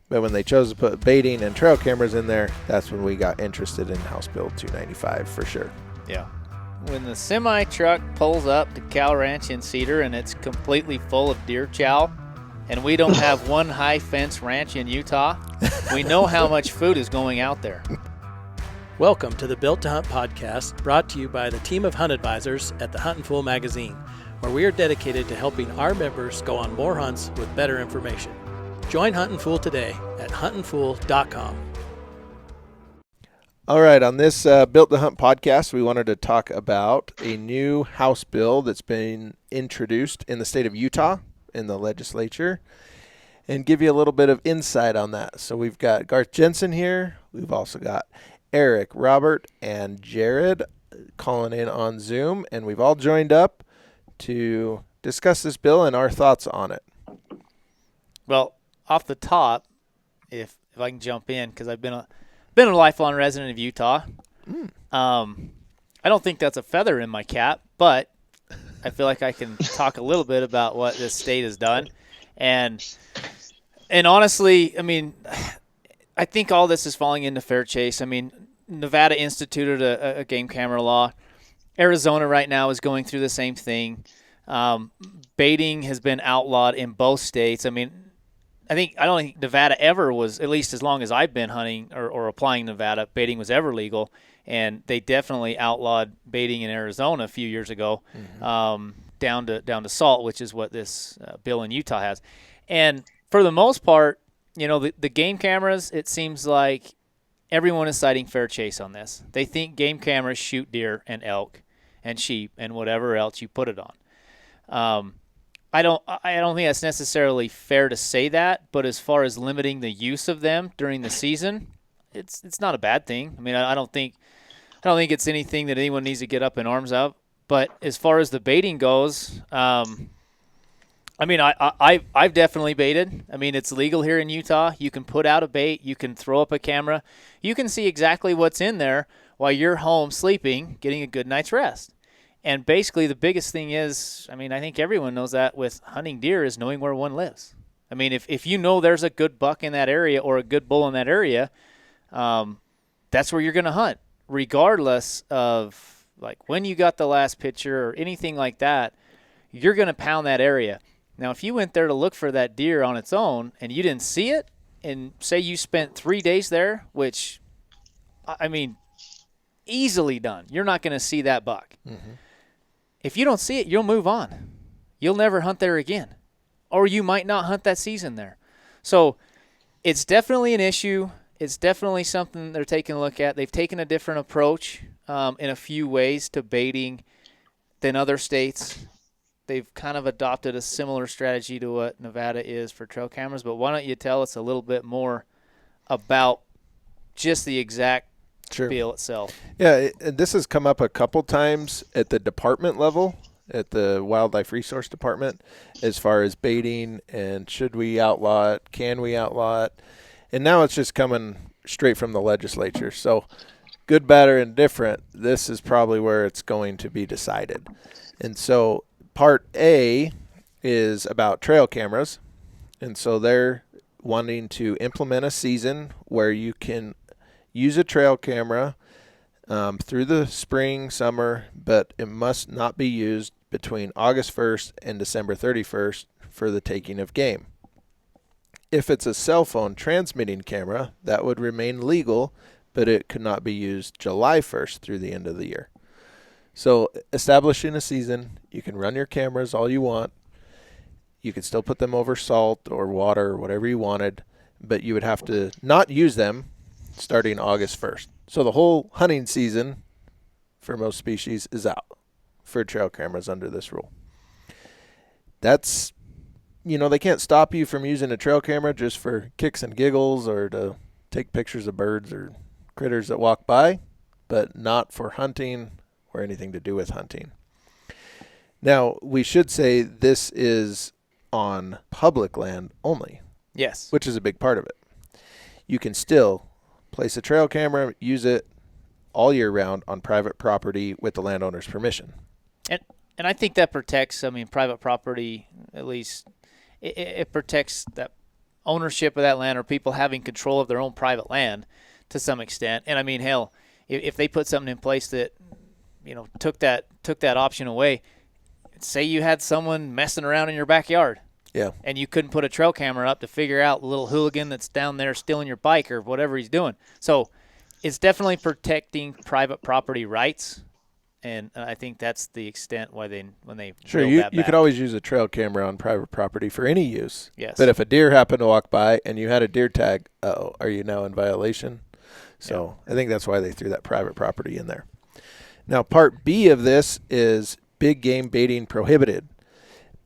But when they chose to put baiting and trail cameras in there, that's when we got interested in House Bill 295 for sure. Yeah. When the semi truck pulls up to Cow Ranch in Cedar and it's completely full of deer chow, and we don't have one high fence ranch in Utah, we know how much food is going out there. Welcome to the Built to Hunt podcast, brought to you by the team of hunt advisors at the Huntin Fool magazine, where we are dedicated to helping our members go on more hunts with better information. Join Huntin Fool today at huntinfool.com. All right, on this Built to Hunt podcast, we wanted to talk about a new House bill that's been introduced in the state of Utah in the legislature and give you a little bit of insight on that. So we've got Garth Jensen here. We've also got Eric, Robert, and Jerrod calling in on Zoom, and we've all joined up to discuss this bill and our thoughts on it. Well, off the top, if I can jump in, because I've been a lifelong resident of Utah. I don't think that's a feather in my cap, but I feel like I can talk a little bit about what this state has done. And honestly, I mean, I think all this is falling into fair chase. I mean, Nevada instituted a game camera law. Arizona right now is going through the same thing. Baiting has been outlawed in both states. I mean, I don't think Nevada ever was, at least as long as I've been hunting or applying Nevada, baiting was ever legal. And they definitely outlawed baiting in Arizona a few years ago, down to salt, which is what this bill in Utah has. And for the most part, you know, the game cameras, it seems like everyone is citing fair chase on this. They think game cameras shoot deer and elk and sheep and whatever else you put it on. I don't think that's necessarily fair to say that, but as far as limiting the use of them during the season, it's not a bad thing. I mean, I don't think it's anything that anyone needs to get up in arms of. But as far as the baiting goes, I mean, I've definitely baited. I mean, it's legal here in Utah. You can put out a bait. You can throw up a camera. You can see exactly what's in there while you're home sleeping, getting a good night's rest. And basically the biggest thing is, I mean, I think everyone knows that with hunting deer is knowing where one lives. I mean, if you know there's a good buck in that area or a good bull in that area, that's where you're going to hunt, regardless of like when you got the last picture or anything like that. You're going to pound that area. Now, if you went there to look for that deer on its own and you didn't see it, and say you spent 3 days there, which, I mean, easily done, you're not going to see that buck. Mm-hmm. If you don't see it, you'll move on. You'll never hunt there again. Or you might not hunt that season there. So it's definitely an issue. It's definitely something they're taking a look at. They've taken a different approach in a few ways to baiting than other states. They've kind of adopted a similar strategy to what Nevada is for trail cameras. But why don't you tell us a little bit more about just the exact bill itself? Yeah, this has come up a couple times at the department level, at the Wildlife Resource Department, as far as baiting and should we outlaw it, can we outlaw it, and now it's just coming straight from the legislature. So good, bad, or indifferent, this is probably where it's going to be decided. And so Part A is about trail cameras, and so they're wanting to implement a season where you can use a trail camera through the spring, summer, but it must not be used between August 1st and December 31st for the taking of game. If it's a cell phone transmitting camera, that would remain legal, but it could not be used July 1st through the end of the year. So establishing a season, you can run your cameras all you want. You can still put them over salt or water or whatever you wanted, but you would have to not use them starting August 1st. So the whole hunting season for most species is out for trail cameras under this rule. That's, you know, they can't stop you from using a trail camera just for kicks and giggles or to take pictures of birds or critters that walk by, but not for hunting or anything to do with hunting. Now, we should say this is on public land only. Yes. Which is a big part of it. You can still place a trail camera, use it all year round on private property with the landowner's permission. And I think that protects, I mean, private property, at least, it protects that ownership of that land or people having control of their own private land to some extent. And I mean, hell, if they put something in place that, took that option away, say you had someone messing around in your backyard. Yeah. And you couldn't put a trail camera up to figure out the little hooligan that's down there stealing your bike or whatever he's doing. So it's definitely protecting private property rights. And I think that's the extent when they sure you could always use a trail camera on private property for any use. Yes. But if a deer happened to walk by and you had a deer tag, are you now in violation? So I think that's why they threw that private property in there. Now, part B of this is big game baiting prohibited.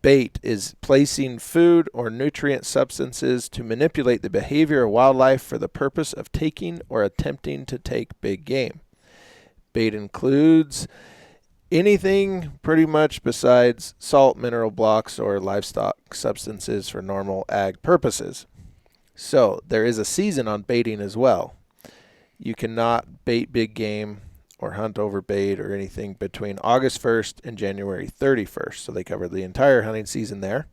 Bait is placing food or nutrient substances to manipulate the behavior of wildlife for the purpose of taking or attempting to take big game. Bait includes anything pretty much besides salt, mineral blocks, or livestock substances for normal ag purposes. So there is a season on baiting as well. You cannot bait big game or hunt over bait or anything between August 1st and January 31st. So they cover the entire hunting season there.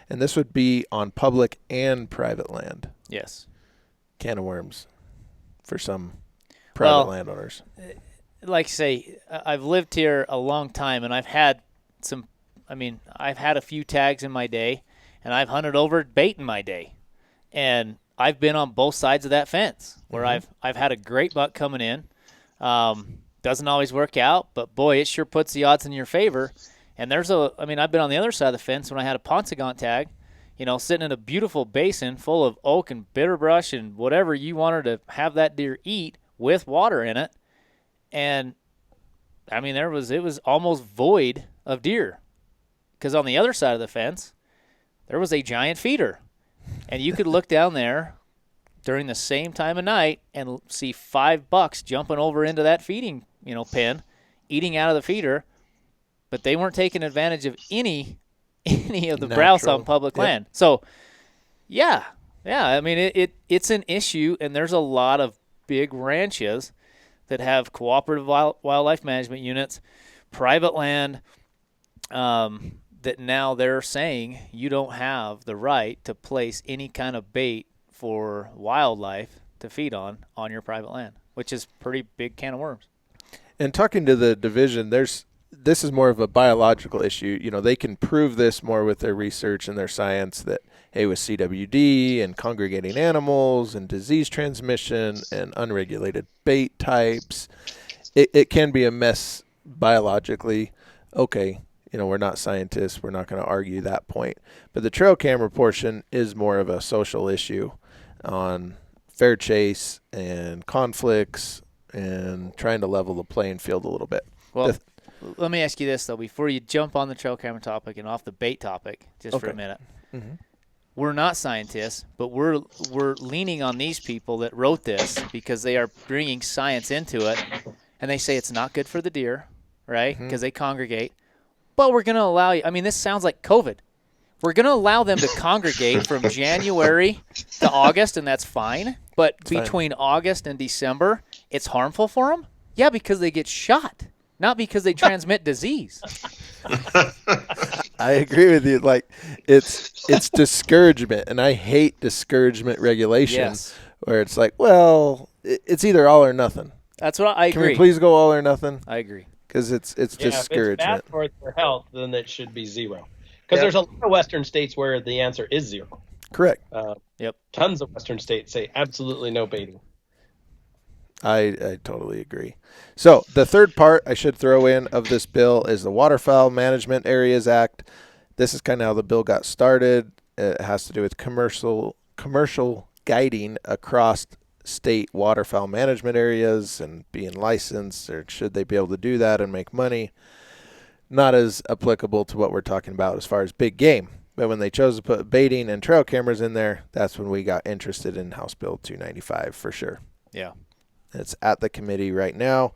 And this would be on public and private land. Yes. Can of worms for some private landowners. Like I say, I've lived here a long time, and I've had a few tags in my day, and I've hunted over bait in my day. And I've been on both sides of that fence where I've had a great buck coming in. Doesn't always work out, but boy, it sure puts the odds in your favor. And I've been on the other side of the fence when I had a 𝗪𝗪c𝗫 tag, sitting in a beautiful basin full of oak and bitterbrush and whatever you wanted to have that deer eat with water in it. And I mean, it was almost void of deer, because on the other side of the fence, there was a giant feeder, and you could look down there during the same time of night and see 5 bucks jumping over into that feeding, pen, eating out of the feeder, but they weren't taking advantage of any of the browse on public land. So, yeah, I mean, it's an issue, and there's a lot of big ranches that have cooperative wildlife management units, private land, that now they're saying you don't have the right to place any kind of bait for wildlife to feed on your private land, which is a pretty big can of worms. And talking to the division, this is more of a biological issue. They can prove this more with their research and their science that, hey, with CWD and congregating animals and disease transmission and unregulated bait types, it can be a mess biologically. Okay, we're not scientists. We're not going to argue that point. But the trail camera portion is more of a social issue on fair chase and conflicts and trying to level the playing field a little bit. Well, let me ask you this, though, before you jump on the trail camera topic and off the bait topic, just for a minute. Mm-hmm. We're not scientists, but we're leaning on these people that wrote this because they are bringing science into it, and they say it's not good for the deer, right, because they congregate. But we're going to allow you – I mean, this sounds like COVID. We're going to allow them to congregate from January to August, and that's fine. But between August and December, it's harmful for them? Yeah, because they get shot, not because they transmit disease. I agree with you. Like, it's discouragement, and I hate discouragement regulations where it's like, well, it's either all or nothing. That's what I agree. Can we please go all or nothing? I agree. Because it's discouragement. If it's bad for their health, then it should be zero. Because there's a lot of Western states where the answer is zero. Correct. Tons of Western states say absolutely no baiting. I totally agree. So the third part I should throw in of this bill is the Waterfowl Management Areas Act. This is kind of how the bill got started. It has to do with commercial guiding across state waterfowl management areas and being licensed, or should they be able to do that and make money. Not as applicable to what we're talking about as far as big game. But when they chose to put baiting and trail cameras in there, that's when we got interested in House Bill 295 for sure. Yeah. It's at the committee right now.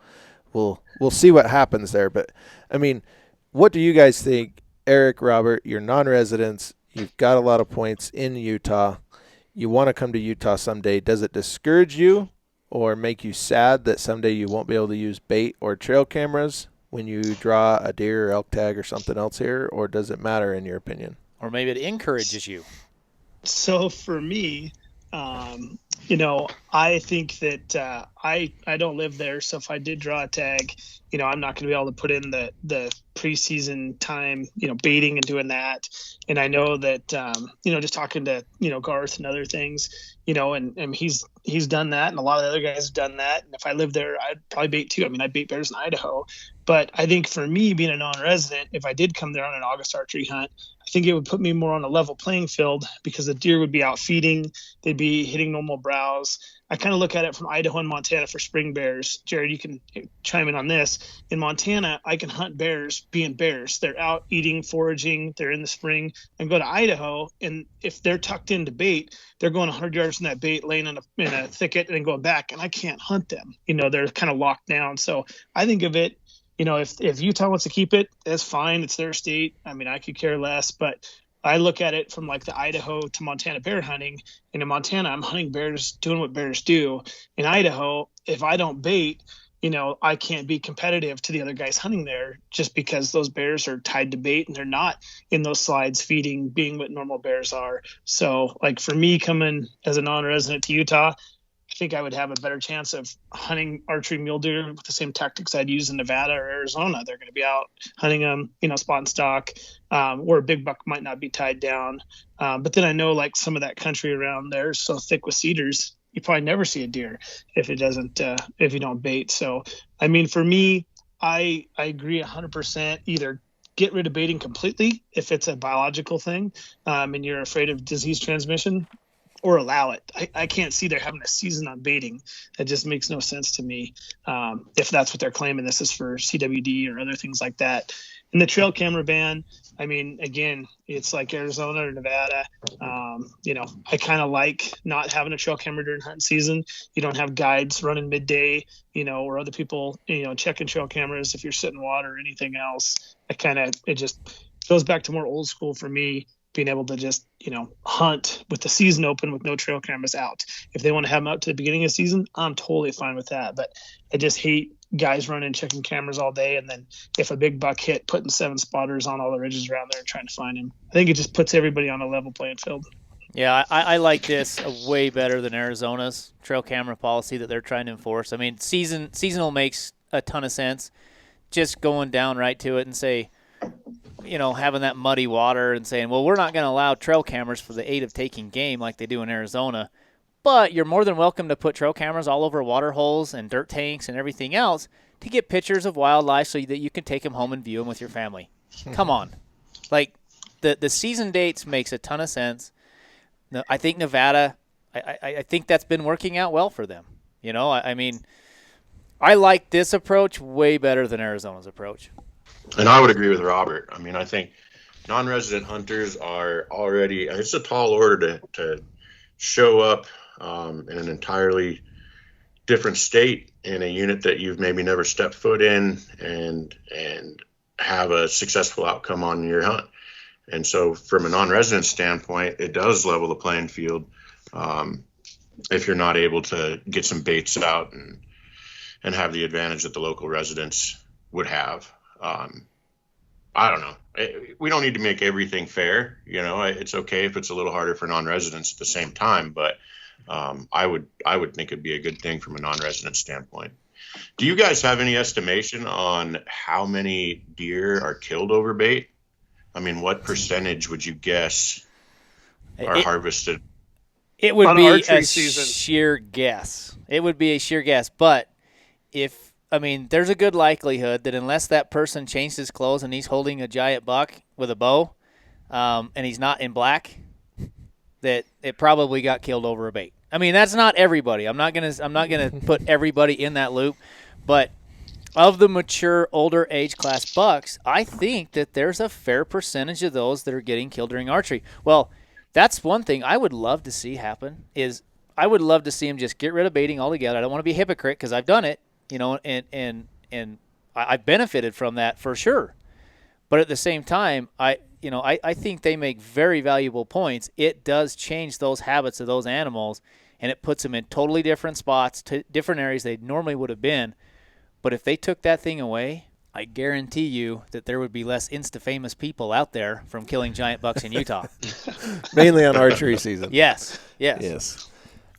We'll see what happens there. But, I mean, what do you guys think? Eric, Robert, you're non-residents. You've got a lot of points in Utah. You want to come to Utah someday. Does it discourage you or make you sad that someday you won't be able to use bait or trail cameras when you draw a deer or elk tag or something else here? Or does it matter in your opinion? Or maybe it encourages you. So for me, I think that I don't live there. So if I did draw a tag, I'm not going to be able to put in the preseason time, baiting and doing that. And I know that, just talking to, Garth and other things, and he's done that. And a lot of the other guys have done that. And if I lived there, I'd probably bait too. I mean, I bait bears in Idaho. But I think for me being a non-resident, if I did come there on an August archery hunt, I think it would put me more on a level playing field because the deer would be out feeding. They'd be hitting normal browse. I kind of look at it from Idaho and Montana for spring bears. Jerrod, you can chime in on this. In Montana, I can hunt bears being bears. They're out eating, foraging. They're in the spring. And go to Idaho, and if they're tucked into bait, they're going 100 yards from that bait, laying in a thicket, and then going back, and I can't hunt them. They're kind of locked down. So I think of it, if Utah wants to keep it, that's fine. It's their state. I mean, I could care less, but I look at it from like the Idaho to Montana bear hunting. And in Montana, I'm hunting bears, doing what bears do. In Idaho, if I don't bait, I can't be competitive to the other guys hunting there just because those bears are tied to bait and they're not in those slides feeding, being what normal bears are. So like for me coming as a non-resident to Utah, I think I would have a better chance of hunting archery mule deer with the same tactics I'd use in Nevada or Arizona. They're going to be out hunting them, spot and stock, where a big buck might not be tied down. But then I know like some of that country around there is so thick with cedars, you probably never see a deer if if you don't bait. So, I mean, for me, I agree 100%. Either get rid of baiting completely if it's a biological thing and you're afraid of disease transmission, or allow it. I can't see they're having a season on baiting. That just makes no sense to me. If that's what they're claiming, this is for CWD or other things like that. And the trail camera ban, I mean, again, it's like Arizona or Nevada. I kind of like not having a trail camera during hunting season. You don't have guides running midday, or other people, checking trail cameras if you're sitting water or anything else. It just goes back to more old school for me, being able to just, hunt with the season open with no trail cameras out. If they want to have them out to the beginning of the season, I'm totally fine with that. But I just hate guys running, checking cameras all day. And then if a big buck hit, putting 7 spotters on all the ridges around there and trying to find him. I think it just puts everybody on a level playing field. Yeah, I like this way better than Arizona's trail camera policy that they're trying to enforce. I mean, seasonal makes a ton of sense. Just going down right to it and say, having that muddy water and saying, well, we're not going to allow trail cameras for the aid of taking game like they do in Arizona, but you're more than welcome to put trail cameras all over water holes and dirt tanks and everything else to get pictures of wildlife so that you can take them home and view them with your family. Come on. Like, the season dates makes a ton of sense. I think Nevada, I think that's been working out well for them. I mean, I like this approach way better than Arizona's approach. And I would agree with Robert. I mean, I think non-resident hunters are already, it's a tall order to show up in an entirely different state in a unit that you've maybe never stepped foot in and have a successful outcome on your hunt. And so from a non-resident standpoint, it does level the playing field if you're not able to get some baits out and have the advantage that the local residents would have. I don't know. We don't need to make everything fair. It's okay if it's a little harder for non-residents at the same time, but I would think it'd be a good thing from a non-resident standpoint. Do you guys have any estimation on how many deer are killed over bait? I mean, what percentage would you guess are harvested? It would be a season. sheer guess. It would be a sheer guess, but there's a good likelihood that unless that person changed his clothes and he's holding a giant buck with a bow, and he's not in black, that it probably got killed over a bait. I mean, that's not everybody. I'm not gonna put everybody in that loop, but of the mature, older age class bucks, I think that there's a fair percentage of those that are getting killed during archery. Well, that's one thing I would love to see happen. Is I would love to see him just get rid of baiting altogether. I don't want to be a hypocrite because I've done it. And I've benefited from that for sure. But at the same time, I think they make very valuable points. It does change those habits of those animals, and it puts them in totally different spots, to different areas they normally would have been. But if they took that thing away, I guarantee you that there would be less insta-famous people out there from killing giant bucks in Utah. Mainly on archery season. Yes. Yes.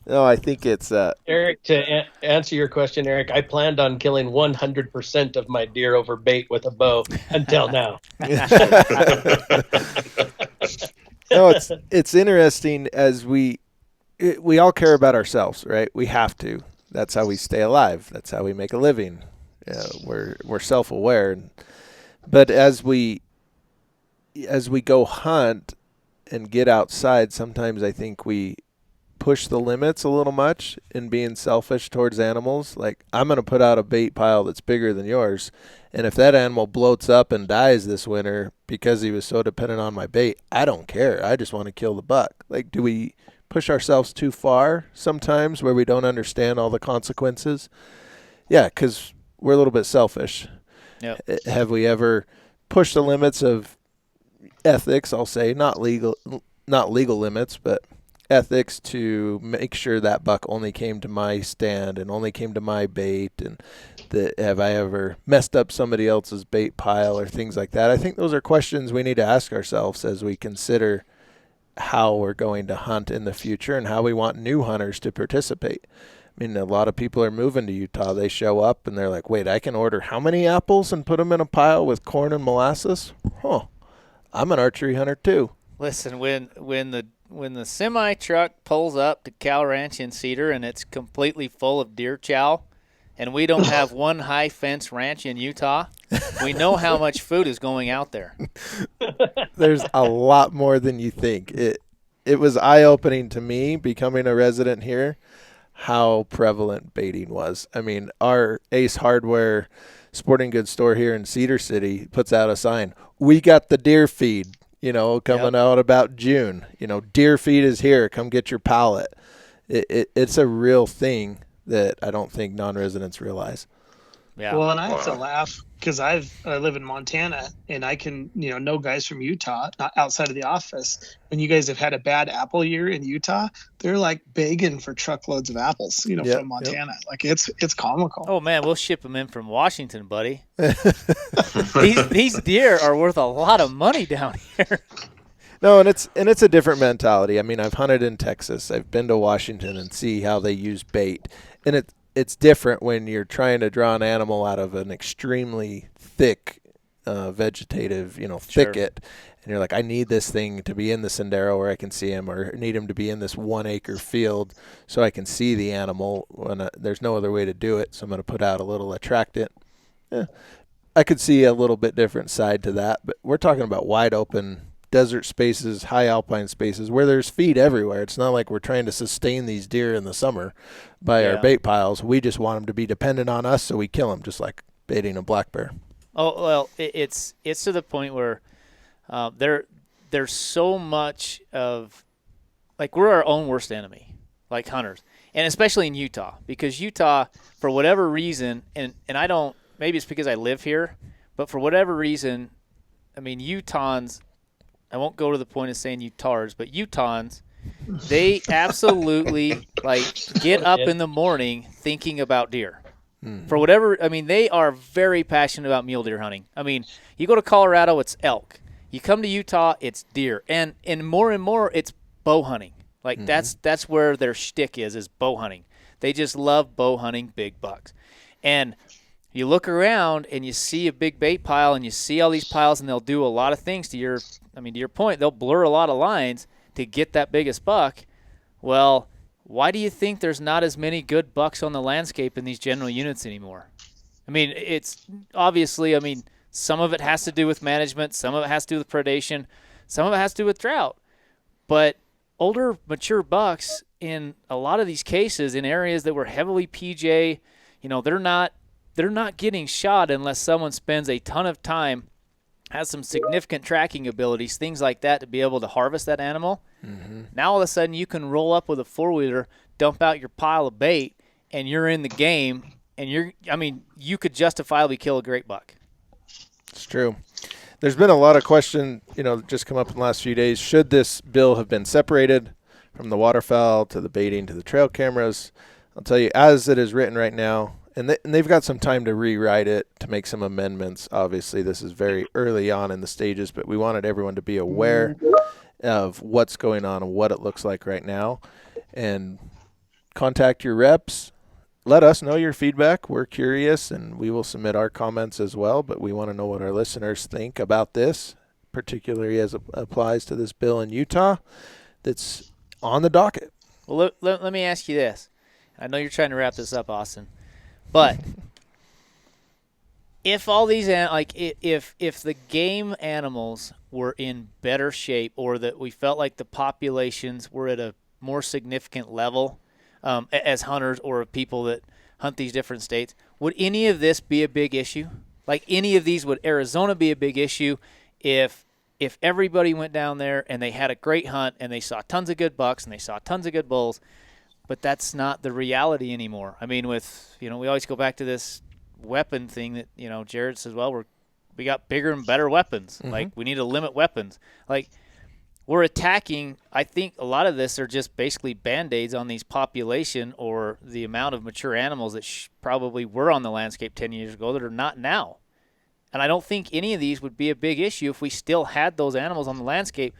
No, I think it's Eric, to answer your question, Eric, I planned on killing 100% of my deer over bait with a bow until now. no, it's interesting as we all care about ourselves, right? We have to. That's how we stay alive. That's how we make a living. We're self-aware, but as we go hunt and get outside, sometimes I think we push the limits a little much in being selfish towards animals. Like, I'm going to put out a bait pile that's bigger than yours, and if that animal bloats up and dies this winter because he was so dependent on my bait, I don't care. I just want to kill the buck. Like, do we push ourselves too far sometimes where we don't understand all the consequences? Yeah, because we're a little bit selfish. Yep. Have we ever pushed the limits of ethics? I'll say not legal limits, but ethics to make sure that buck only came to my stand and only came to my bait. And have I ever messed up somebody else's bait pile or things like that? I think those are questions we need to ask ourselves as we consider how we're going to hunt in the future and how we want new hunters to participate. I mean, a lot of people are moving to Utah. They show up and they're like, wait, I can order how many apples and put them in a pile with corn and molasses? Huh. I'm an archery hunter too. Listen, when the semi truck pulls up to cow ranch in Cedar and it's completely full of deer chow, and we don't have one high fence ranch in Utah, we know how much food is going out there. There's a lot more than you think. It was eye-opening to me becoming a resident here how prevalent baiting was. I mean, our Ace Hardware sporting goods store here in Cedar City puts out a sign, we got the deer feed, coming out about June. Deer feed is here. Come get your pallet. It's a real thing that I don't think non-residents realize. Yeah. Well, and I have to laugh because I live in Montana, and I can know guys from Utah, not outside of the office. When you guys have had a bad apple year in Utah, they're like begging for truckloads of apples, from Montana. Yep. Like it's comical. Oh man, we'll ship them in from Washington, buddy. these deer are worth a lot of money down here. No, and it's a different mentality. I mean, I've hunted in Texas. I've been to Washington and see how they use bait, and it's different when you're trying to draw an animal out of an extremely thick vegetative, thicket, and you're like, I need this thing to be in the sendero where I can see him, or need him to be in this 1 acre field so I can see the animal when there's no other way to do it. So I'm going to put out a little attractant. I could see a little bit different side to that, but we're talking about wide open desert spaces, high alpine spaces where there's feed everywhere. It's not like we're trying to sustain these deer in the summer by our bait piles. We just want them to be dependent on us, so we kill them, just like baiting a black bear. Oh, well, it's to the point where there's so much of, like, we're our own worst enemy, like hunters, and especially in Utah, because Utah, for whatever reason, and I don't, maybe it's because I live here, but for whatever reason, I mean, Utahns, I won't go to the point of saying Utahs, but Utahns, they absolutely get up in the morning thinking about deer. For whatever, I mean, they are very passionate about mule deer hunting. I mean, you go to Colorado, it's elk. You come to Utah, it's deer, and more, it's bow hunting. Like that's where their shtick is bow hunting. They just love bow hunting big bucks, and you look around and you see a big bait pile and you see all these piles, and they'll do a lot of things to your point. They'll blur a lot of lines to get that biggest buck. Well, why do you think there's not as many good bucks on the landscape in these general units anymore? I mean, it's obviously, some of it has to do with management. Some of it has to do with predation. Some of it has to do with drought. But older, mature bucks, in a lot of these cases, in areas that were heavily PJ, they're not getting shot unless someone spends a ton of time, has some significant tracking abilities, things like that, to be able to harvest that animal. Now all of a sudden you can roll up with a four-wheeler, dump out your pile of bait, and you're in the game, and you could justifiably kill a great buck. It's true. There's been a lot of question, just come up in the last few days. Should this bill have been separated from the waterfowl to the baiting to the trail cameras? I'll tell you, as it is written right now, And they've got some time to rewrite it, to make some amendments. Obviously, this is very early on in the stages, but we wanted everyone to be aware of what's going on and what it looks like right now. And contact your reps. Let us know your feedback. We're curious, and we will submit our comments as well, but we want to know what our listeners think about this, particularly as it applies to this bill in Utah that's on the docket. Well, let me ask you this. I know you're trying to wrap this up, Austin. But if all these if the game animals were in better shape, or that we felt like the populations were at a more significant level as hunters or people that hunt these different states, would any of this be a big issue? Like any of these, would Arizona be a big issue if everybody went down there and they had a great hunt and they saw tons of good bucks and they saw tons of good bulls? But that's not the reality anymore. I mean, we always go back to this weapon thing that, Jerrod says, well, we got bigger and better weapons. Mm-hmm. Like, we need to limit weapons. Like, we're attacking. I think a lot of this are just basically Band-Aids on these population or the amount of mature animals that probably were on the landscape 10 years ago that are not now. And I don't think any of these would be a big issue if we still had those animals on the landscape.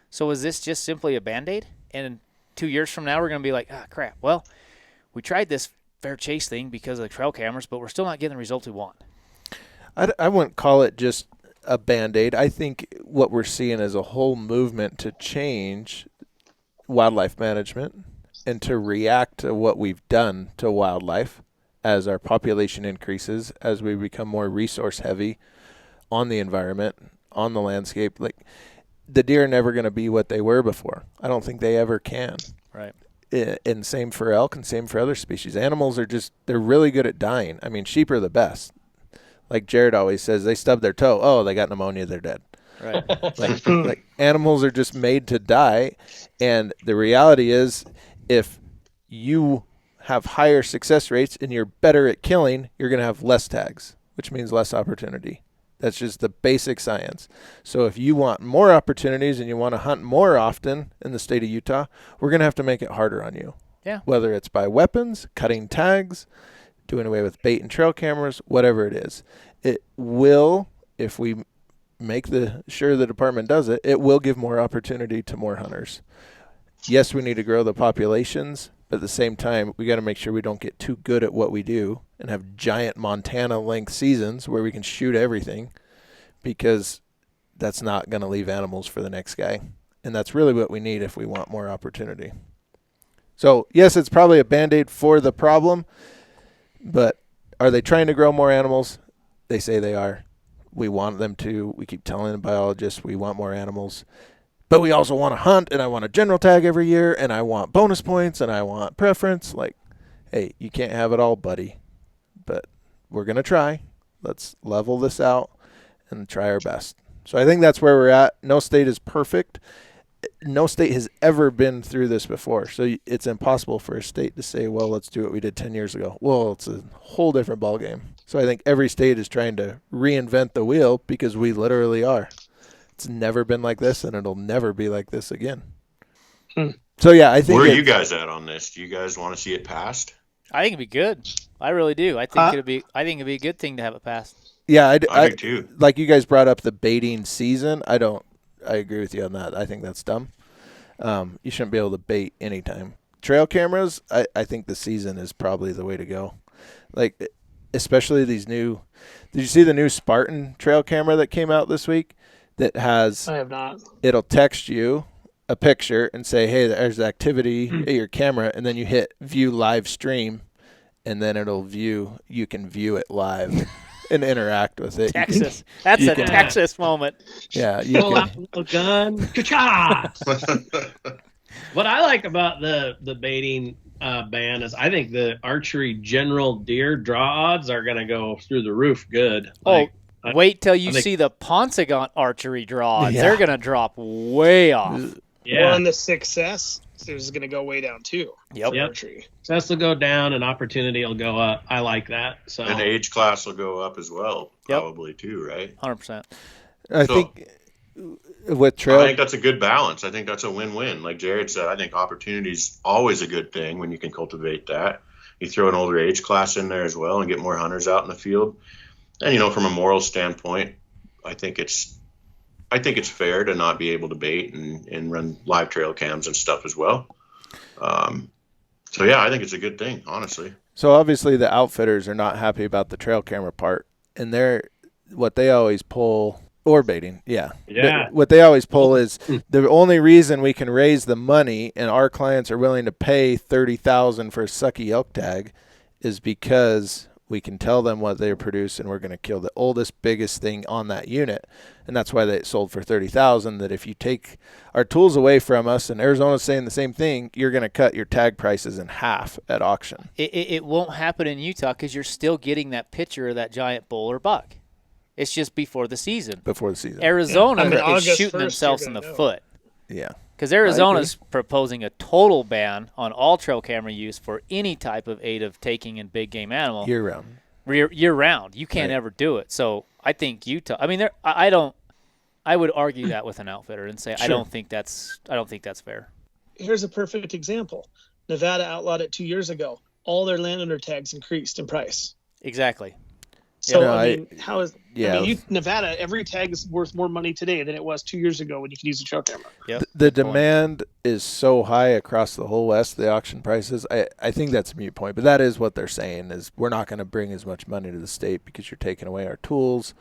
So is this just simply a Band-Aid? And 2 years from now, we're going to be like, crap. Well, we tried this fair chase thing because of the trail cameras, but we're still not getting the results we want. I wouldn't call it just a Band-Aid. I think what we're seeing is a whole movement to change wildlife management and to react to what we've done to wildlife as our population increases, as we become more resource heavy on the environment, on the landscape. Like, the deer are never going to be what they were before. I don't think they ever can. Right. And same for elk and same for other species. Animals are they're really good at dying. I mean, sheep are the best. Like Jerrod always says, they stub their toe. Oh, they got pneumonia. They're dead. Right. like animals are just made to die. And the reality is, if you have higher success rates and you're better at killing, you're going to have less tags, which means less opportunity. That's just the basic science. So if you want more opportunities and you want to hunt more often in the state of Utah, we're going to have to make it harder on you. Yeah. Whether it's by weapons, cutting tags, doing away with bait and trail cameras, whatever it is. It will, if we make sure the department does it, it will give more opportunity to more hunters. Yes, we need to grow the populations, but at the same time, we got to make sure we don't get too good at what we do and have giant Montana-length seasons where we can shoot everything, because that's not going to leave animals for the next guy. And that's really what we need if we want more opportunity. So, yes, it's probably a Band-Aid for the problem, but are they trying to grow more animals? They say they are. We want them to. We keep telling the biologists we want more animals. But we also want to hunt, and I want a general tag every year, and I want bonus points, and I want preference. Like, hey, you can't have it all, buddy. But we're going to try. Let's level this out and try our best. So I think that's where we're at. No state is perfect. No state has ever been through this before. So it's impossible for a state to say, well, let's do what we did 10 years ago. Well, it's a whole different ballgame. So I think every state is trying to reinvent the wheel, because we literally are. It's never been like this, and it'll never be like this again. So, yeah, I think. Where are you guys at on this? Do you guys want to see it passed? I think it'd be good. I really do. I think it'd be a good thing to have it passed. Yeah, I do too. Like you guys brought up the baiting season. I agree with you on that. I think that's dumb. You shouldn't be able to bait anytime. Trail cameras, I think the season is probably the way to go. Like, especially these new. Did you see the new Spartan trail camera that came out this week? That has. I have not. It'll text you a picture and say, "Hey, there's activity at your camera," and then you hit view live stream, and then it'll view. You can view it live and interact with it. Texas. That's a Texas moment. Yeah. You Pull out a little gun. Ka-cha! What I like about the baiting ban is I think the archery general deer draw odds are going to go through the roof good. Wait till you see the Ponsagon archery draw odds. Yeah. They're going to drop way off. Yeah. Well, and the success is going to go way down too. Yep. Archery. Success will go down and opportunity will go up. I like that. So. And age class will go up as well, probably too, right? 100%. I think with trail, I think that's a good balance. I think that's a win-win. Like Jerrod said, I think opportunity is always a good thing when you can cultivate that. You throw an older age class in there as well and get more hunters out in the field. And, you know, from a moral standpoint, I think it's fair to not be able to bait and run live trail cams and stuff as well. So yeah, I think it's a good thing, honestly. So obviously the outfitters are not happy about the trail camera part, and what they always pull, or baiting, yeah. What they always pull is the only reason we can raise the money and our clients are willing to pay $30,000 for a sucky elk tag is because we can tell them what they produce and we're going to kill the oldest, biggest thing on that unit. And that's why they sold for $30,000, that if you take our tools away from us, and Arizona's saying the same thing, you're going to cut your tag prices in half at auction. It won't happen in Utah because you're still getting that picture of that giant bull or buck. It's just before the season. Arizona is shooting themselves in the foot. Yeah. Because Arizona's proposing a total ban on all trail camera use for any type of aid of taking in big game animal. Year-round. Year-round. You can't ever do it. So I think Utah – I mean, I would argue that with an outfitter and say I don't think that's fair. Here's a perfect example. Nevada outlawed it 2 years ago. All their landowner tags increased in price. Exactly. So, Yeah, I mean, how is yeah. I mean, Nevada, every tag is worth more money today than it was 2 years ago when you could use a trail camera. Yep. The demand is so high across the whole West, the auction prices. I think that's a moot point, but that is what they're saying is we're not going to bring as much money to the state because you're taking away our tools.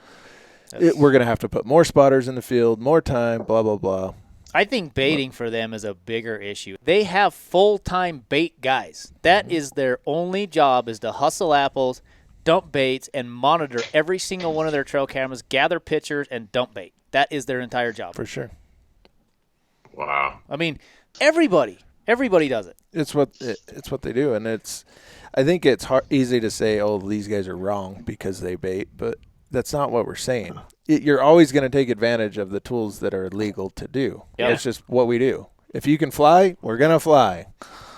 We're going to have to put more spotters in the field, more time, blah, blah, blah. I think baiting for them is a bigger issue. They have full-time bait guys. That is their only job, is to hustle apples, dump baits, and monitor every single one of their trail cameras, gather pictures, and dump bait. That is their entire job. For sure. Wow. I mean, everybody does it. It's what they do, and I think it's easy to say, oh, these guys are wrong because they bait, but that's not what we're saying. You're always going to take advantage of the tools that are legal to do. Yep. It's just what we do. If you can fly, we're going to fly.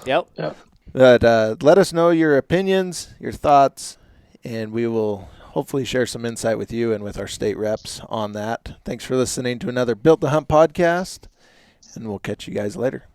Yep. But let us know your opinions, your thoughts, and we will hopefully share some insight with you and with our state reps on that. Thanks for listening to another Built to Hunt podcast, and we'll catch you guys later.